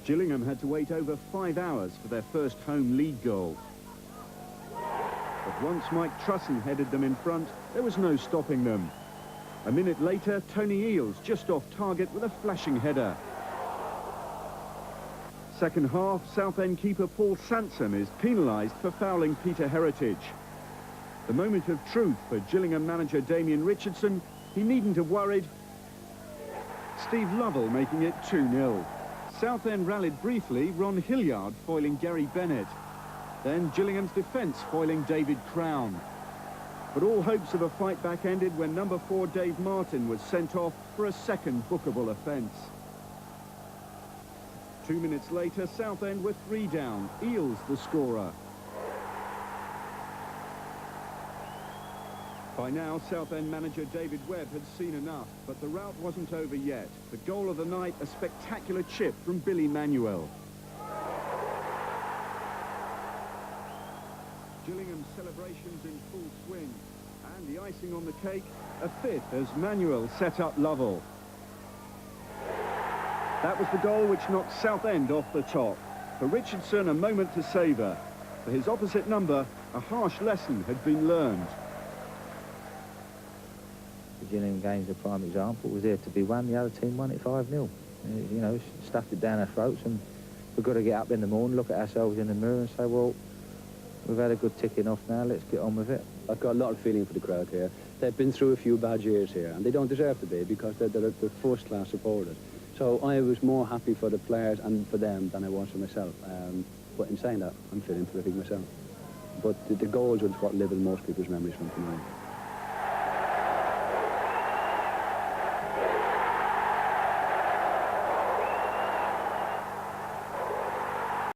Gillingham had to wait over 5 hours for their first home league goal. But once Mike Trusson headed them in front, there was no stopping them. A minute later, Tony Eales just off target with a flashing header. Second half, Southend keeper Paul Sansom is penalised for fouling Peter Heritage. The moment of truth for Gillingham manager Damien Richardson. He needn't have worried. Steve Lovell making it 2-0. Southend rallied briefly, Ron Hilliard foiling Gary Bennett. Then Gillingham's defence foiling David Crown. But all hopes of a fight back ended when number 4 Dave Martin was sent off for a second bookable offence. 2 minutes later, Southend were 3 down. Eales the scorer. By now, Southend manager David Webb had seen enough, but the rout wasn't over yet. The goal of the night, a spectacular chip from Billy Manuel. Gillingham's celebrations in full swing, and the icing on the cake, a fifth as Manuel set up Lovell. That was the goal which knocked Southend off the top. For Richardson, a moment to savour. For his opposite number, a harsh lesson had been learned. The Gillingham game's a prime example. It was there to be won. The other team won it 5-0. You know, stuffed it down our throats, and we've got to get up in the morning, look at ourselves in the mirror and say, well, we've had a good ticking off now, let's get on with it. I've got a lot of feeling for the crowd here. They've been through a few bad years here, and they don't deserve to be, because they're first-class supporters. So I was more happy for the players and for them than I was for myself. But in saying that, I'm feeling terrific myself. But the goals are what live in most people's memories from tonight.